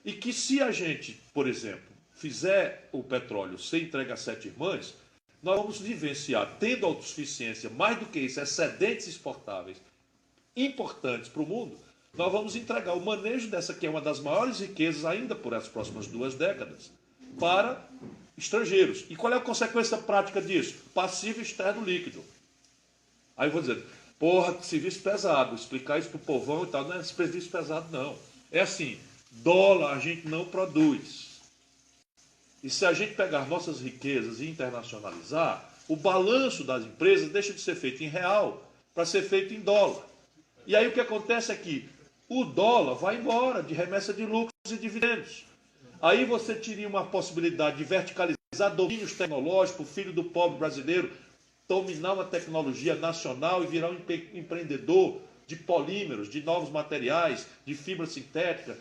E que se a gente, por exemplo, fizer o petróleo ser entregue a 7 irmãs, nós vamos vivenciar, tendo autossuficiência, mais do que isso, excedentes exportáveis importantes para o mundo, nós vamos entregar o manejo dessa que é uma das maiores riquezas ainda por essas próximas 2 décadas, para estrangeiros. E qual é a consequência prática disso? Passivo externo líquido. Aí eu vou dizer, porra, que serviço pesado, explicar isso para o povão e tal, não é serviço pesado não. É assim, dólar a gente não produz. E se a gente pegar nossas riquezas e internacionalizar, o balanço das empresas deixa de ser feito em real para ser feito em dólar. E aí o que acontece é que o dólar vai embora de remessa de lucros e dividendos. Aí você teria uma possibilidade de verticalizar domínios tecnológicos, o filho do pobre brasileiro dominar uma tecnologia nacional e virar um empreendedor de polímeros, de novos materiais, de fibra sintética,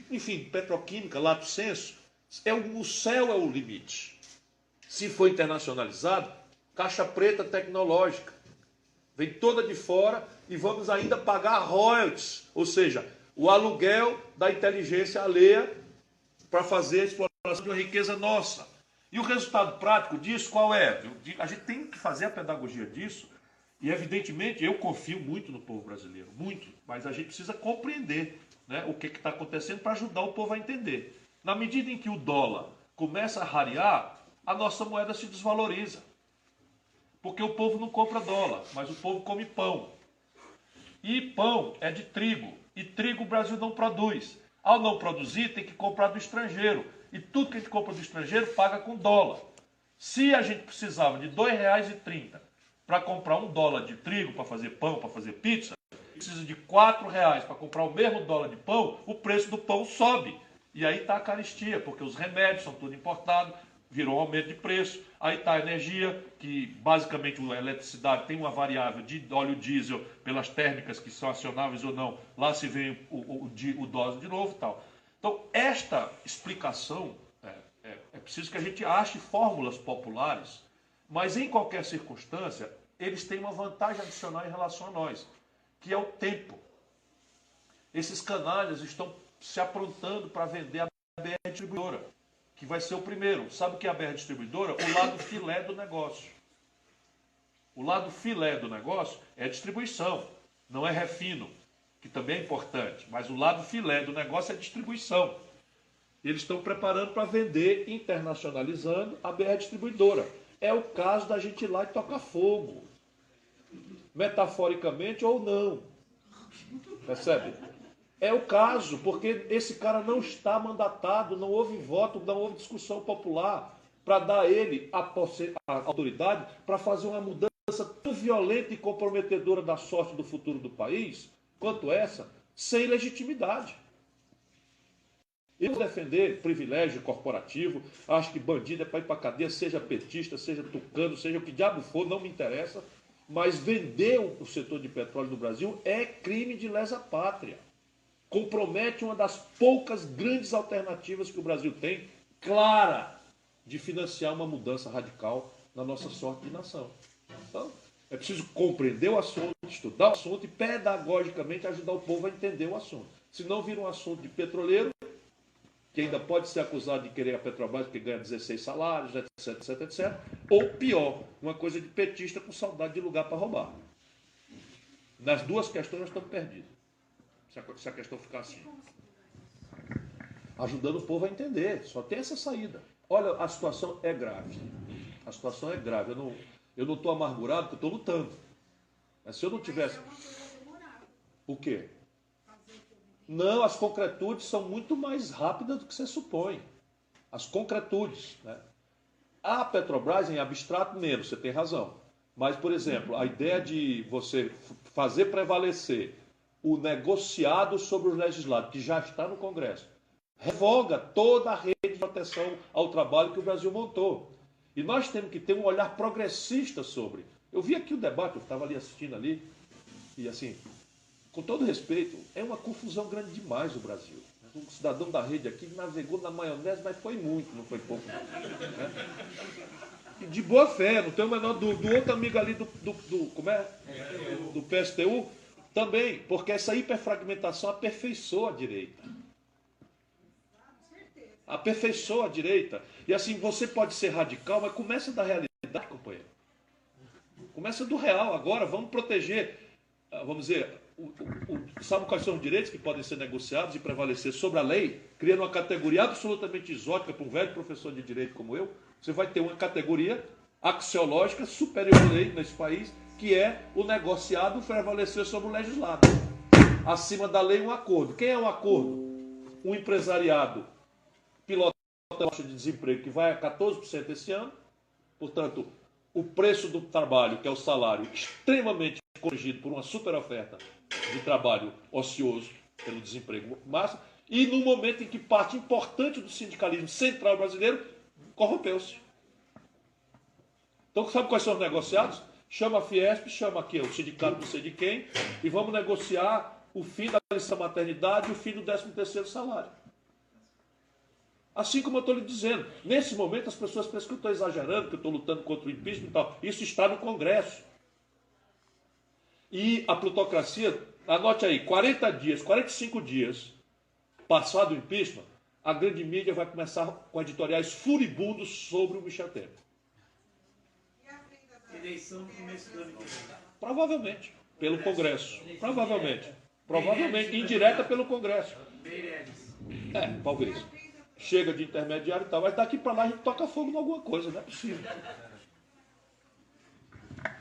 enfim, petroquímica, lato sensu. O céu é o limite. Se for internacionalizado, caixa preta tecnológica. Vem toda de fora e vamos ainda pagar royalties, ou seja, o aluguel da inteligência alheia para fazer a exploração de uma riqueza nossa. E o resultado prático disso qual é? A gente tem que fazer a pedagogia disso e, evidentemente, eu confio muito no povo brasileiro, muito, mas a gente precisa compreender, né, o que está acontecendo para ajudar o povo a entender. Na medida em que o dólar começa a rarear, a nossa moeda se desvaloriza. Porque o povo não compra dólar, mas o povo come pão. E pão é de trigo. E trigo o Brasil não produz. Ao não produzir, tem que comprar do estrangeiro. E tudo que a gente compra do estrangeiro paga com dólar. Se a gente precisava de R$ 2,30 para comprar $1 de trigo para fazer pão, para fazer pizza, precisa de R$ 4,00 para comprar o mesmo dólar de pão, o preço do pão sobe. E aí está a carestia, porque os remédios são tudo importados, virou um aumento de preço. Aí está a energia, que basicamente a eletricidade tem uma variável de óleo diesel pelas térmicas que são acionáveis ou não. Lá se vem o dose de novo e tal. Então, esta explicação, é preciso que a gente ache fórmulas populares, mas em qualquer circunstância, eles têm uma vantagem adicional em relação a nós, que é o tempo. Esses canalhas estão se aprontando para vender a BR Distribuidora, que vai ser o primeiro. Sabe o que é a BR Distribuidora? O lado filé do negócio. O lado filé do negócio é distribuição, não é refino, que também é importante, mas o lado filé do negócio é distribuição. Eles estão preparando para vender, internacionalizando a BR Distribuidora. É o caso da gente ir lá e tocar fogo, metaforicamente ou não. Percebe? É o caso, porque esse cara não está mandatado, não houve voto, não houve discussão popular para dar a ele a autoridade para fazer uma mudança tão violenta e comprometedora da sorte do futuro do país, quanto essa, sem legitimidade. Eu vou defender privilégio corporativo, acho que bandido é para ir para a cadeia, seja petista, seja tucano, seja o que diabo for, não me interessa, mas vender o setor de petróleo do Brasil é crime de lesa pátria. Compromete uma das poucas grandes alternativas que o Brasil tem, clara, de financiar uma mudança radical na nossa sorte de nação. Então, é preciso compreender o assunto, estudar o assunto e pedagogicamente ajudar o povo a entender o assunto. Senão vira um assunto de petroleiro, que ainda pode ser acusado de querer a Petrobras porque ganha 16 salários, etc, etc, etc. Ou pior, uma coisa de petista com saudade de lugar para roubar. Nas duas questões nós estamos perdidos. Se a questão ficar assim. Ajudando o povo a entender. Só tem essa saída. Olha, a situação é grave. A situação é grave. Eu não estou amargurado porque estou lutando. Mas se eu não tivesse... O quê? Não, as concretudes são muito mais rápidas do que você supõe. As concretudes, né? A Petrobras, em abstrato, menos, você tem razão. Mas, por exemplo, a ideia de você fazer prevalecer o negociado sobre o legislado, que já está no Congresso, revoga toda a rede de proteção ao trabalho que o Brasil montou. E nós temos que ter um olhar progressista sobre. Eu vi aqui o debate, eu estava ali assistindo ali, e assim, com todo respeito, é uma confusão grande demais o Brasil. Um cidadão da rede aqui navegou na maionese, mas foi muito, não foi pouco. Né? E de boa fé, não tenho o menor do outro amigo ali como é? Do PSTU, também, porque essa hiperfragmentação aperfeiçoa a direita. Aperfeiçoa a direita. E assim, você pode ser radical, mas começa da realidade, companheiro. Começa do real. Agora, vamos proteger, vamos dizer, sabe quais são os direitos que podem ser negociados e prevalecer sobre a lei? Criando uma categoria absolutamente exótica para um velho professor de direito como eu. Você vai ter uma categoria axiológica superior à lei nesse país, que é o negociado prevalecer sobre o legislado. Acima da lei, um acordo. Quem é um acordo? Um empresariado pilota a taxa de desemprego que vai a 14% esse ano, portanto, o preço do trabalho, que é o salário, extremamente corrigido por uma super oferta de trabalho ocioso, pelo desemprego máximo, e no momento em que parte importante do sindicalismo central brasileiro corrompeu-se. Então, sabe quais são os negociados? Chama a Fiesp, chama aqui o sindicato não sei de quem, e vamos negociar o fim da licença maternidade e o fim do 13º salário. Assim como eu estou lhe dizendo, nesse momento as pessoas pensam que eu estou exagerando, que eu estou lutando contra o impeachment e tal. Isso está no Congresso. E a plutocracia, anote aí, 40 dias, 45 dias, passado o impeachment, a grande mídia vai começar com editoriais furibundos sobre o Michel Temer. Eleição no começo do ano que vem. Provavelmente, pelo Congresso. Provavelmente, indireta pelo Congresso. Meirelles. Talvez. Chega de intermediário e tal, mas daqui para lá a gente toca fogo em alguma coisa, não é possível.